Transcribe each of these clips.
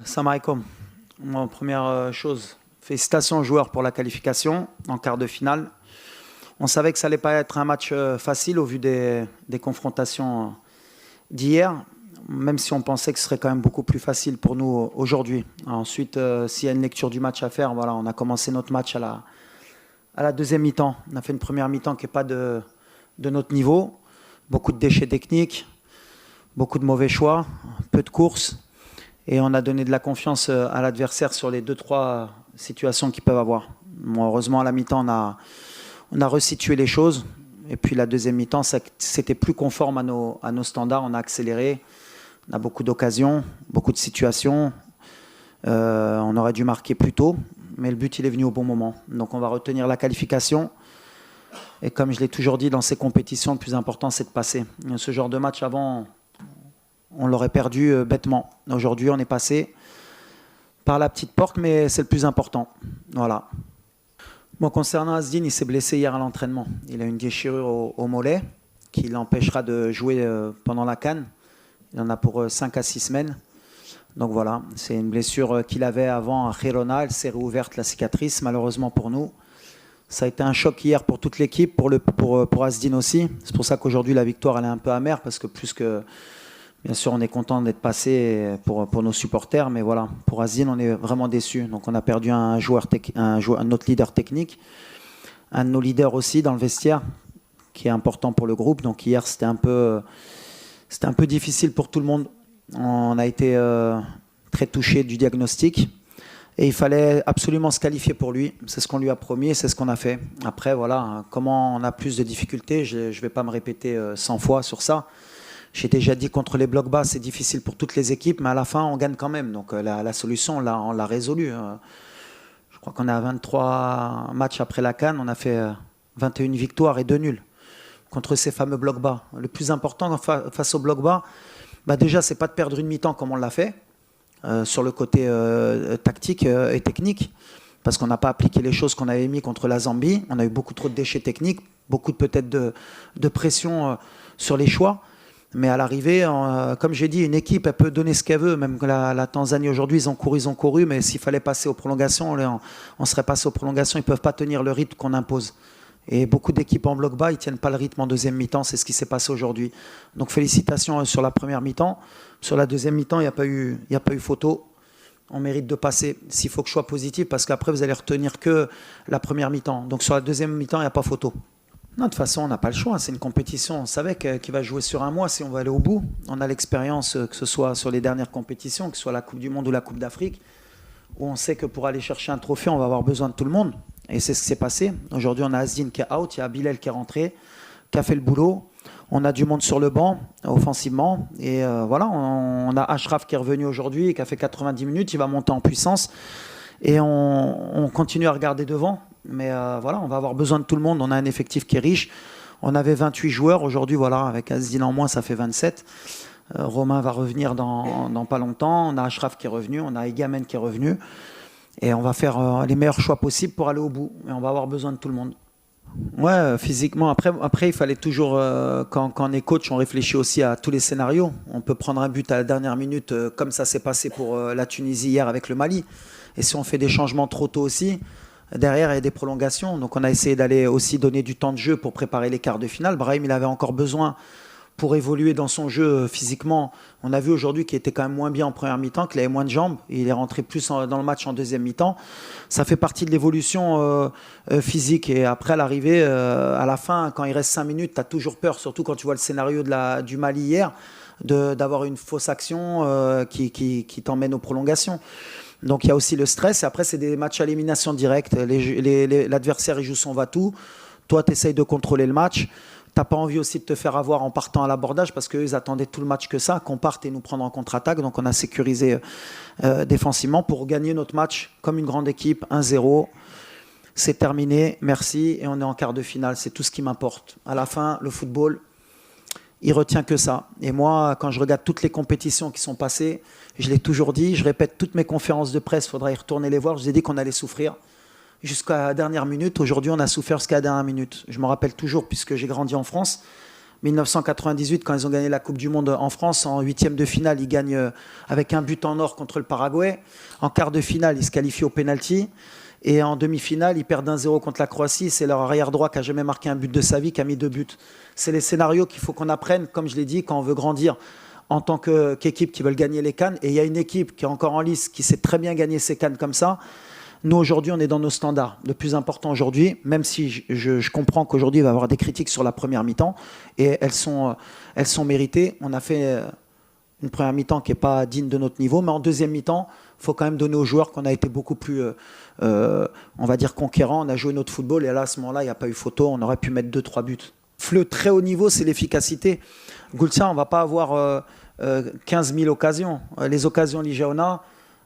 Salam alaikum. Moi, première chose, félicitations aux joueurs pour la qualification en quart de finale. On savait que ça allait pas être un match facile au vu des confrontations d'hier, même si on pensait que ce serait quand même beaucoup plus facile pour nous aujourd'hui. Ensuite, s'il y a une lecture du match à faire, voilà, on a commencé notre match à la deuxième mi-temps. On a fait une première mi-temps qui n'est pas de notre niveau. Beaucoup de déchets techniques, beaucoup de mauvais choix, peu de courses. Et on a donné de la confiance à l'adversaire sur les 2-3 situations qu'ils peuvent avoir. Bon, heureusement, à la mi-temps, on a resitué les choses. Et puis la deuxième mi-temps, c'était plus conforme à nos standards. On a accéléré, on a beaucoup d'occasions, beaucoup de situations. On aurait dû marquer plus tôt, mais le but, il est venu au bon moment. Donc on va retenir la qualification. Et comme je l'ai toujours dit dans ces compétitions, le plus important, c'est de passer. Ce genre de match avant, on l'aurait perdu bêtement. Aujourd'hui, on est passé par la petite porte, mais c'est le plus important. Voilà. Bon, concernant Azdin, il s'est blessé hier à l'entraînement. Il a une déchirure au mollet qui l'empêchera de jouer pendant la CAN. Il en a pour 5 à 6 semaines. Donc voilà, c'est une blessure qu'il avait avant à Girona. Elle s'est réouverte, la cicatrice, malheureusement pour nous. Ça a été un choc hier pour toute l'équipe, pour Azdin aussi. C'est pour ça qu'aujourd'hui, la victoire, elle est un peu amère, parce que plus que... Bien sûr, on est content d'être passé pour nos supporters, mais voilà, pour Azdin, on est vraiment déçus. Donc on a perdu un autre leader technique, un de nos leaders aussi dans le vestiaire, qui est important pour le groupe. Donc hier, c'était un peu difficile pour tout le monde. On a été très touchés du diagnostic. Et il fallait absolument se qualifier pour lui. C'est ce qu'on lui a promis et c'est ce qu'on a fait. Après, voilà, comment on a plus de difficultés, je ne vais pas me répéter 100 fois sur ça. J'ai déjà dit contre les blocs bas, c'est difficile pour toutes les équipes, mais à la fin, on gagne quand même. Donc la solution, on l'a résolue. Je crois qu'on a 23 matchs après la CAN, on a fait 21 victoires et 2 nuls contre ces fameux blocs bas. Le plus important face aux blocs bas, déjà, c'est pas de perdre une mi-temps comme on l'a fait, sur le côté tactique et technique, parce qu'on n'a pas appliqué les choses qu'on avait mis contre la Zambie. On a eu beaucoup trop de déchets techniques, beaucoup peut-être de pression sur les choix. Mais à l'arrivée, comme j'ai dit, une équipe, elle peut donner ce qu'elle veut. Même que la Tanzanie, aujourd'hui, ils ont couru. Mais s'il fallait passer aux prolongations, on serait passé aux prolongations. Ils ne peuvent pas tenir le rythme qu'on impose. Et beaucoup d'équipes en bloc bas, ils ne tiennent pas le rythme en deuxième mi-temps. C'est ce qui s'est passé aujourd'hui. Donc félicitations sur la première mi-temps. Sur la deuxième mi-temps, il n'y a pas eu photo. On mérite de passer, s'il faut que je sois positif, parce qu'après, vous allez retenir que la première mi-temps. Donc sur la deuxième mi-temps, il n'y a pas photo. Non, de toute façon, on n'a pas le choix. C'est une compétition. On savait qu'il va jouer sur un mois si on veut aller au bout. On a l'expérience, que ce soit sur les dernières compétitions, que ce soit la Coupe du Monde ou la Coupe d'Afrique, où on sait que pour aller chercher un trophée, on va avoir besoin de tout le monde. Et c'est ce qui s'est passé. Aujourd'hui, on a Azdin qui est out, il y a Bilal qui est rentré, qui a fait le boulot. On a du monde sur le banc, offensivement. Et voilà, on a Achraf qui est revenu aujourd'hui et qui a fait 90 minutes. Il va monter en puissance. Et on continue à regarder devant. Mais voilà, on va avoir besoin de tout le monde. On a un effectif qui est riche. On avait 28 joueurs. Aujourd'hui, voilà, avec Azdin en moins, ça fait 27. Romain va revenir dans pas longtemps. On a Achraf qui est revenu. On a Egamen qui est revenu. Et on va faire les meilleurs choix possibles pour aller au bout. Et on va avoir besoin de tout le monde. Ouais, physiquement. Après, il fallait toujours, quand on est coach, on réfléchit aussi à tous les scénarios. On peut prendre un but à la dernière minute, comme ça s'est passé pour la Tunisie hier avec le Mali. Et si on fait des changements trop tôt aussi, derrière, il y a des prolongations. Donc on a essayé d'aller aussi donner du temps de jeu pour préparer les quarts de finale. Brahim, il avait encore besoin pour évoluer dans son jeu physiquement. On a vu aujourd'hui qu'il était quand même moins bien en première mi-temps, qu'il avait moins de jambes. Il est rentré plus dans le match en deuxième mi-temps. Ça fait partie de l'évolution physique. Et après, à l'arrivée, à la fin, quand il reste 5 minutes, tu as toujours peur, surtout quand tu vois le scénario du Mali hier, d'avoir une fausse action qui t'emmène aux prolongations. Donc il y a aussi le stress. Et après, c'est des matchs à élimination directe. L'adversaire, il joue son va-tout. Toi, tu essayes de contrôler le match. Tu n'as pas envie aussi de te faire avoir en partant à l'abordage, parce qu'eux, ils attendaient tout le match que ça, qu'on parte et nous prendre en contre-attaque. Donc on a sécurisé défensivement pour gagner notre match comme une grande équipe, 1-0. C'est terminé, merci. Et on est en quart de finale. C'est tout ce qui m'importe. À la fin, le football, il retient que ça. Et moi, quand je regarde toutes les compétitions qui sont passées, je l'ai toujours dit, je répète toutes mes conférences de presse, il faudra y retourner les voir. Je vous ai dit qu'on allait souffrir jusqu'à la dernière minute. Aujourd'hui, on a souffert jusqu'à la dernière minute. Je me rappelle toujours, puisque j'ai grandi en France, 1998, quand ils ont gagné la Coupe du Monde en France, en huitième de finale, ils gagnent avec un but en or contre le Paraguay. En quart de finale, ils se qualifient au pénalty. Et en demi-finale, ils perdent 1-0 contre la Croatie. C'est leur arrière-droit qui n'a jamais marqué un but de sa vie, qui a mis 2 buts. C'est les scénarios qu'il faut qu'on apprenne, comme je l'ai dit, quand on veut grandir en tant qu'équipe qui veulent gagner les CAN. Et il y a une équipe qui est encore en lice, qui sait très bien gagner ces CAN comme ça. Nous, aujourd'hui, on est dans nos standards. Le plus important aujourd'hui, même si je comprends qu'aujourd'hui, il va y avoir des critiques sur la première mi-temps, et elles sont méritées. On a fait une première mi-temps qui n'est pas digne de notre niveau, mais en deuxième mi-temps, il faut quand même donner aux joueurs qu'on a été beaucoup plus, on va dire, conquérants. On a joué notre football, et là, à ce moment-là, il n'y a pas eu photo. On aurait pu mettre 2-3 buts. Le très haut niveau, c'est l'efficacité. Goulsa, on ne va pas avoir 15 000 occasions. Les occasions Lijaona,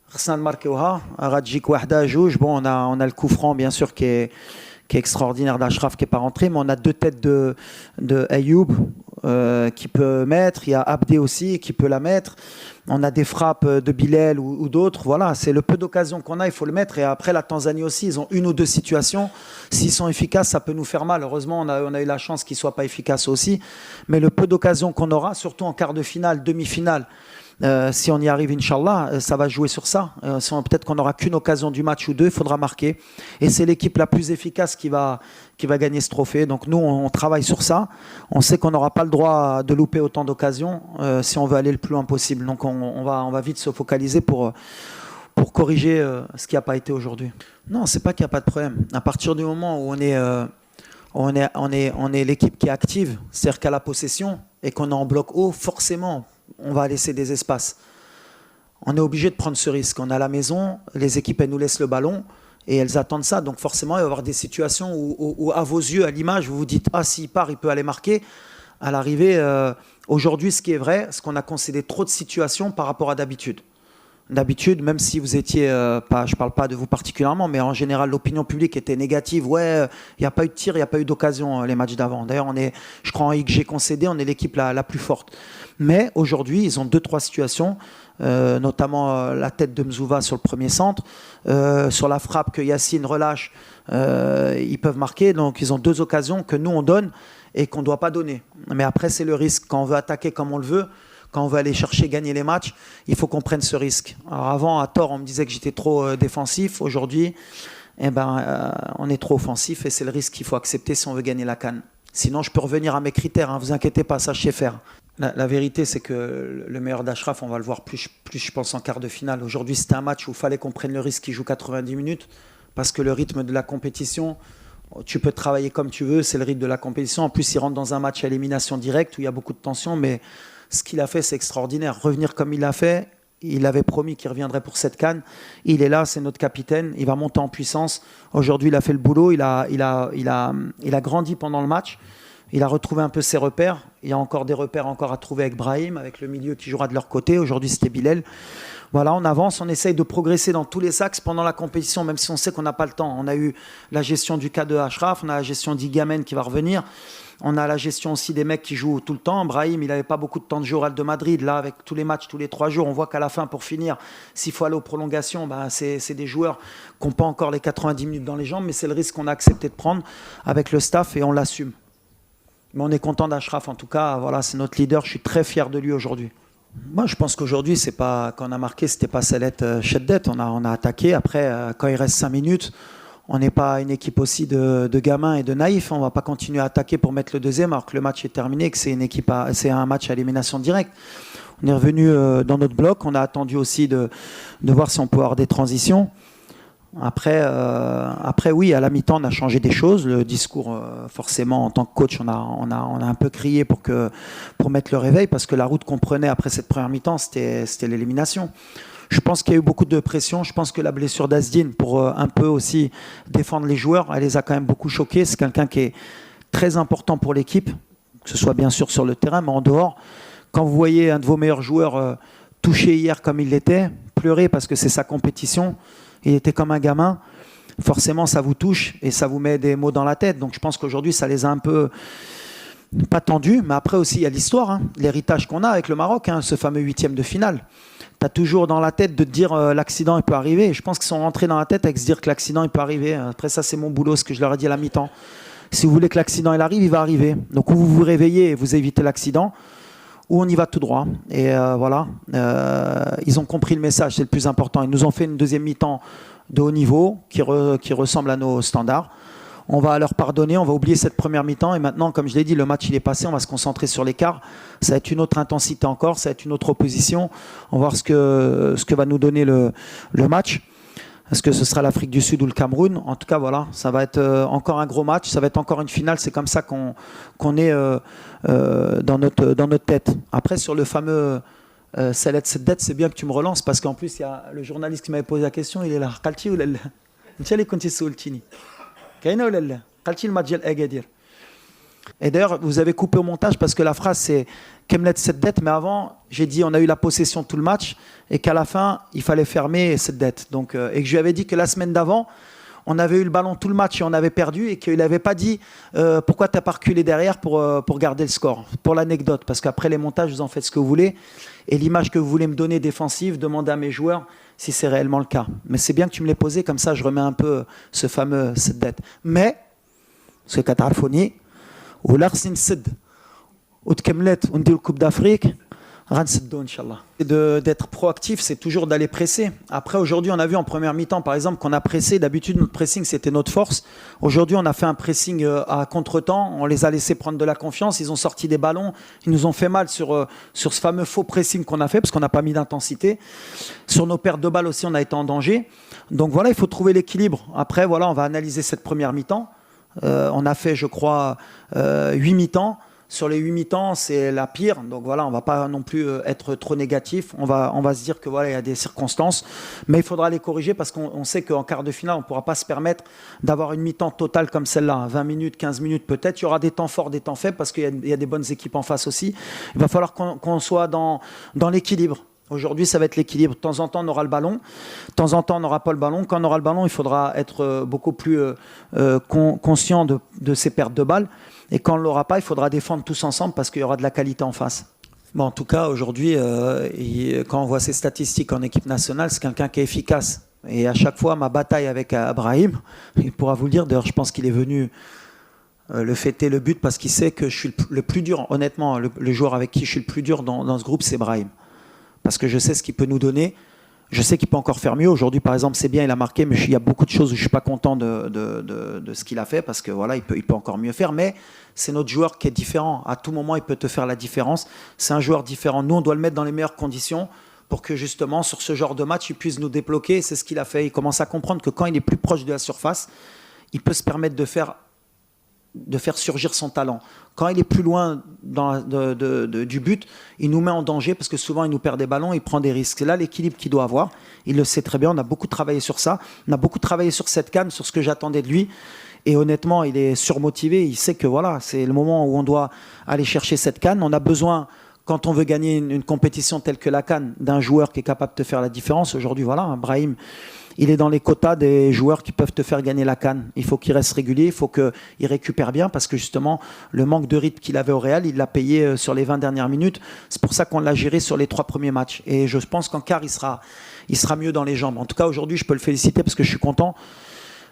Rsnan Markeoha, Radjik Wahda, Jouj. Bon, on a le coup franc, bien sûr, qui est extraordinaire d'Ashraf, qui n'est pas rentré, mais on a 2 têtes de Ayoub qui peut mettre. Il y a Abdé aussi qui peut la mettre. On a des frappes de Bilal ou d'autres. Voilà, c'est le peu d'occasions qu'on a, il faut le mettre. Et après, la Tanzanie aussi, ils ont 1 ou 2 situations. S'ils sont efficaces, ça peut nous faire mal. Heureusement, on a eu la chance qu'ils ne soient pas efficaces aussi. Mais le peu d'occasions qu'on aura, surtout en quart de finale, demi-finale, si on y arrive, Inch'Allah, ça va jouer sur ça. Peut-être qu'on n'aura qu'une occasion du match ou 2, il faudra marquer. Et c'est l'équipe la plus efficace qui va gagner ce trophée. Donc nous, on travaille sur ça. On sait qu'on n'aura pas le droit de louper autant d'occasions si on veut aller le plus loin possible. Donc on va vite se focaliser pour corriger ce qui n'a pas été aujourd'hui. Non, c'est pas qu'il n'y a pas de problème. À partir du moment où on est l'équipe qui est active, c'est-à-dire qu'à la possession et qu'on est en bloc haut, forcément, on va laisser des espaces. On est obligé de prendre ce risque. On est à la maison, les équipes, elles nous laissent le ballon et elles attendent ça. Donc forcément, il va y avoir des situations où à vos yeux, à l'image, vous vous dites « Ah, s'il part, il peut aller marquer ». À l'arrivée, aujourd'hui, ce qui est vrai, c'est qu'on a concédé trop de situations par rapport à d'habitude. D'habitude, même si vous étiez, je ne parle pas de vous particulièrement, mais en général, l'opinion publique était négative. Ouais, il n'y a pas eu de tir, il n'y a pas eu d'occasion les matchs d'avant. D'ailleurs, je crois en XG concédé, on est l'équipe la plus forte. Mais aujourd'hui, ils ont 2-3 situations, notamment la tête de Mzouva sur le premier centre, sur la frappe que Yacine relâche, ils peuvent marquer. Donc, ils ont 2 occasions que nous, on donne et qu'on ne doit pas donner. Mais après, c'est le risque. Quand on veut attaquer comme on le veut, quand on veut aller chercher, gagner les matchs, il faut qu'on prenne ce risque. Alors avant, à tort, on me disait que j'étais trop défensif. Aujourd'hui, on est trop offensif et c'est le risque qu'il faut accepter si on veut gagner la CAN. Sinon, je peux revenir à mes critères, hein, vous inquiétez pas, ça je sais faire. La vérité, c'est que le meilleur d'Ashraf, on va le voir plus, je pense, en quart de finale. Aujourd'hui, c'était un match où il fallait qu'on prenne le risque qu'il joue 90 minutes parce que le rythme de la compétition, tu peux travailler comme tu veux, c'est le rythme de la compétition. En plus, il rentre dans un match à élimination directe où il y a beaucoup de tension, mais ce qu'il a fait, c'est extraordinaire. Revenir comme il l'a fait, il avait promis qu'il reviendrait pour cette CAN. Il est là, c'est notre capitaine, il va monter en puissance. Aujourd'hui, il a fait le boulot, il a grandi pendant le match. Il a retrouvé un peu ses repères. Il y a encore des repères à trouver avec Brahim, avec le milieu qui jouera de leur côté. Aujourd'hui, c'était Bilal. Voilà, on avance, on essaye de progresser dans tous les axes pendant la compétition, même si on sait qu'on n'a pas le temps. On a eu la gestion du cas de Ashraf, on a la gestion d'Igamen qui va revenir. On a la gestion aussi des mecs qui jouent tout le temps. Brahim, il n'avait pas beaucoup de temps de jeu au Real de Madrid. Là, avec tous les matchs, tous les 3 jours, on voit qu'à la fin, pour finir, s'il faut aller aux prolongations, c'est des joueurs qui n'ont pas encore les 90 minutes dans les jambes, mais c'est le risque qu'on a accepté de prendre avec le staff et on l'assume. Mais on est content d'Ashraf, en tout cas, voilà, c'est notre leader, je suis très fier de lui aujourd'hui. Moi, je pense qu'aujourd'hui, c'est pas, quand on a marqué, c'était pas Salet Cheddet, on a attaqué. Après, quand il reste 5 minutes, on n'est pas une équipe aussi de gamins et de naïfs, on ne va pas continuer à attaquer pour mettre le deuxième alors que le match est terminé, que c'est un match à élimination directe. On est revenu dans notre bloc, on a attendu aussi de voir si on peut avoir des transitions. Après, oui, à la mi-temps, on a changé des choses. Le discours, forcément, en tant que coach, on a un peu crié pour mettre le réveil, parce que la route qu'on prenait après cette première mi-temps, c'était l'élimination. Je pense qu'il y a eu beaucoup de pression. Je pense que la blessure d'Azdine, pour un peu aussi défendre les joueurs, elle les a quand même beaucoup choqués. C'est quelqu'un qui est très important pour l'équipe, que ce soit bien sûr sur le terrain, mais en dehors. Quand vous voyez un de vos meilleurs joueurs touché hier comme il l'était, pleurer parce que c'est sa compétition, il était comme un gamin, forcément ça vous touche et ça vous met des mots dans la tête. Donc je pense qu'aujourd'hui ça les a un peu, pas tendus, mais après aussi il y a l'histoire, hein, l'héritage qu'on a avec le Maroc, hein, ce fameux 8e de finale. Tu as toujours dans la tête de te dire l'accident il peut arriver. Je pense qu'ils sont rentrés dans la tête avec se dire que l'accident il peut arriver. Après ça c'est mon boulot, ce que je leur ai dit à la mi-temps. Si vous voulez que l'accident il arrive, il va arriver. Donc ou vous vous réveillez et vous évitez l'accident, ou on y va tout droit. Et voilà, ils ont compris le message, c'est le plus important. Ils nous ont fait une deuxième mi-temps de haut niveau qui ressemble à nos standards. On va leur pardonner, on va oublier cette première mi-temps. Et maintenant, comme je l'ai dit, le match il est passé, on va se concentrer sur l'écart. Ça va être une autre intensité encore, ça va être une autre opposition. On va voir ce que va nous donner le match. Est-ce que ce sera l'Afrique du Sud ou le Cameroun? En tout cas, voilà, ça va être encore un gros match, ça va être encore une finale. C'est comme ça qu'on est dans notre tête. Après, sur le fameux cette dette, c'est bien que tu me relances parce qu'en plus, il y a le journaliste qui m'avait posé la question, il est là. Qalti ou lalla? Et d'ailleurs, vous avez coupé au montage parce que la phrase c'est Kemlet cette dette, mais avant, j'ai dit on a eu la possession tout le match et qu'à la fin, il fallait fermer cette dette. Donc, et que je lui avais dit que la semaine d'avant, on avait eu le ballon tout le match et on avait perdu et qu'il n'avait pas dit pourquoi tu n'as pas reculé derrière pour garder le score. Pour l'anecdote, parce qu'après les montages, vous en faites ce que vous voulez. Et l'image que vous voulez me donner défensive, demandez à mes joueurs si c'est réellement le cas. Mais c'est bien que tu me l'aies posé, comme ça je remets un peu ce fameux cette dette. Mais, ce qu'Atarfoni, ou l'Arsin Sid, ou Tkemlet, on dit le Coupe d'Afrique, d'être proactif, c'est toujours d'aller presser. Après, aujourd'hui, on a vu en première mi-temps, par exemple, qu'on a pressé. D'habitude, notre pressing, c'était notre force. Aujourd'hui, on a fait un pressing à contre-temps. On les a laissés prendre de la confiance. Ils ont sorti des ballons. Ils nous ont fait mal sur ce fameux faux pressing qu'on a fait, parce qu'on n'a pas mis d'intensité. Sur nos pertes de balles aussi, on a été en danger. Donc voilà, il faut trouver l'équilibre. Après, voilà, on va analyser cette première mi-temps. On a fait, je crois, 8 mi-temps. Sur les 8 mi-temps, c'est la pire. Donc voilà, on ne va pas non plus être trop négatif. On va se dire que voilà, il y a des circonstances. Mais il faudra les corriger parce qu'on sait qu'en quart de finale, on ne pourra pas se permettre d'avoir une mi-temps totale comme celle-là. 20 minutes, 15 minutes peut-être. Il y aura des temps forts, des temps faibles parce qu'il y a des bonnes équipes en face aussi. Il va falloir qu'on soit dans l'équilibre. Aujourd'hui, ça va être l'équilibre. De temps en temps, on aura le ballon. De temps en temps, on n'aura pas le ballon. Quand on aura le ballon, il faudra être beaucoup plus conscient de ces pertes de balles. Et quand on ne l'aura pas, il faudra défendre tous ensemble parce qu'il y aura de la qualité en face. Bon, en tout cas, aujourd'hui, quand on voit ses statistiques en équipe nationale, c'est quelqu'un qui est efficace. Et à chaque fois, ma bataille avec Brahim, il pourra vous le dire, d'ailleurs, je pense qu'il est venu le fêter le but parce qu'il sait que je suis le plus dur. Honnêtement, le joueur avec qui je suis le plus dur dans ce groupe, c'est Brahim. Parce que je sais ce qu'il peut nous donner. Je sais qu'il peut encore faire mieux. Aujourd'hui, par exemple, c'est bien, il a marqué, mais il y a beaucoup de choses où je ne suis pas content de ce qu'il a fait parce que voilà, il peut encore mieux faire. Mais c'est notre joueur qui est différent. À tout moment, il peut te faire la différence. C'est un joueur différent. Nous, on doit le mettre dans les meilleures conditions pour que justement, sur ce genre de match, il puisse nous débloquer. C'est ce qu'il a fait. Il commence à comprendre que quand il est plus proche de la surface, il peut se permettre de faire surgir son talent. Quand il est plus loin du but, il nous met en danger parce que souvent il nous perd des ballons, il prend des risques. C'est là l'équilibre qu'il doit avoir. Il le sait très bien, on a beaucoup travaillé sur ça. On a beaucoup travaillé sur cette CAN, sur ce que j'attendais de lui. Et honnêtement, il est surmotivé. Il sait que voilà, c'est le moment où on doit aller chercher cette CAN. On a besoin, quand on veut gagner une compétition telle que la CAN, d'un joueur qui est capable de faire la différence. Aujourd'hui, voilà, Brahim, il est dans les quotas des joueurs qui peuvent te faire gagner la CAN. Il faut qu'il reste régulier, il faut qu'il récupère bien parce que justement, le manque de rythme qu'il avait au Real, il l'a payé sur les 20 dernières minutes. C'est pour ça qu'on l'a géré sur les 3 premiers matchs. Et je pense qu'en quart, il sera mieux dans les jambes. En tout cas, aujourd'hui, je peux le féliciter parce que je suis content.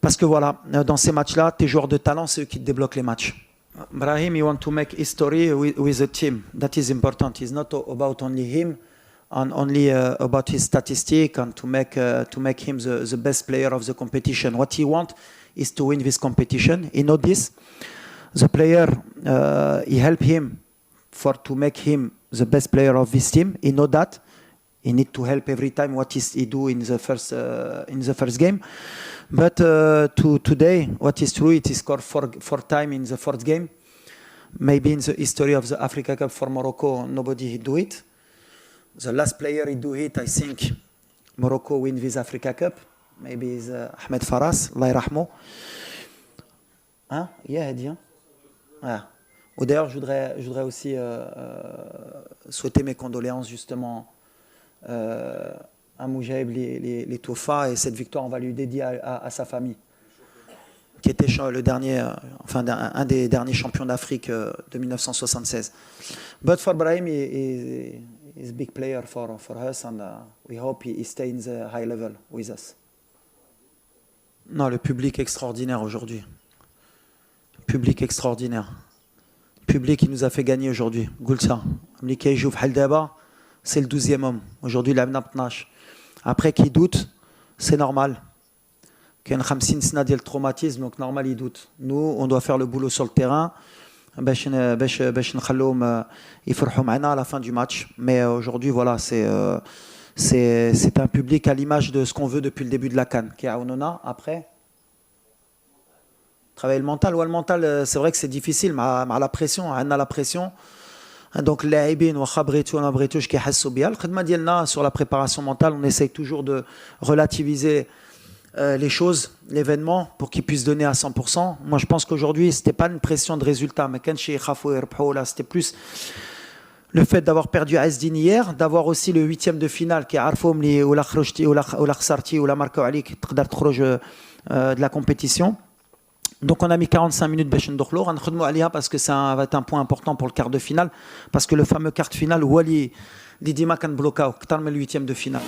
Parce que voilà, dans ces matchs-là, tes joueurs de talent, c'est eux qui te débloquent les matchs. Brahim, he want to make history with a team. That is important. It's not about only him. And only about his statistic and to make him the best player of the competition. What he wants is to win this competition. He knows this. The player, he help him to make him the best player of this team. He knows that. He need to help every time what he do in the first game. But today, what is true, he scored four time in the fourth game. Maybe in the history of the Africa Cup for Morocco, nobody do it. The last player he do it, I think Morocco win this Africa Cup. Maybe it's Ahmed Faras, Allah yarahmo. Hein? Yeah, dit. Hein? Voilà. Ou d'ailleurs, je voudrais aussi souhaiter mes condoléances justement à Moujaib les Toufa et cette victoire, on va lui dédier à sa famille, qui était le dernier, un des derniers champions d'Afrique de 1976. But for Brahim, he's a big player for us, and we hope he stays in the high level with us. Non, le public extraordinaire aujourd'hui. Public extraordinaire. Public qui nous a fait gagner aujourd'hui. Goulsa. Amlika joue Haldaba, c'est le 12e homme. Aujourd'hui, il a 12. Après, qui doute, c'est normal. Qu'il y a 50 sna de traumatisme, donc normal, il doute. Nous, on doit faire le boulot sur le terrain. باش نخلوهم يفرحوا معنا à la fin du match. Mais aujourd'hui, voilà, c'est un public à l'image de ce qu'on veut depuis le début de la CAN. Qui a après travailler le mental. Ouais, le mental, c'est vrai que c'est difficile, mais à la pression, on a la pression. Donc اللاعبين واخا بغيتو ما بغيتوش كيحسوا بها. الخدمه ديالنا sur la préparation mentale, on essaye toujours de relativiser les choses, l'événement, pour qu'ils puissent donner à 100%. Moi, je pense qu'aujourd'hui, c'était pas une pression de résultat, mais c'était plus le fait d'avoir perdu à Asdin hier, d'avoir aussi le 8e de finale qui est Arfoum ou la Khrouchti ou la Khsarti ou la Marco Ali qui de la compétition. Donc on a mis 45 minutes parce que ça va être un point important pour le quart de finale, parce que le fameux quart de finale, Wali Lidima kan bloqué, le 8e de finale.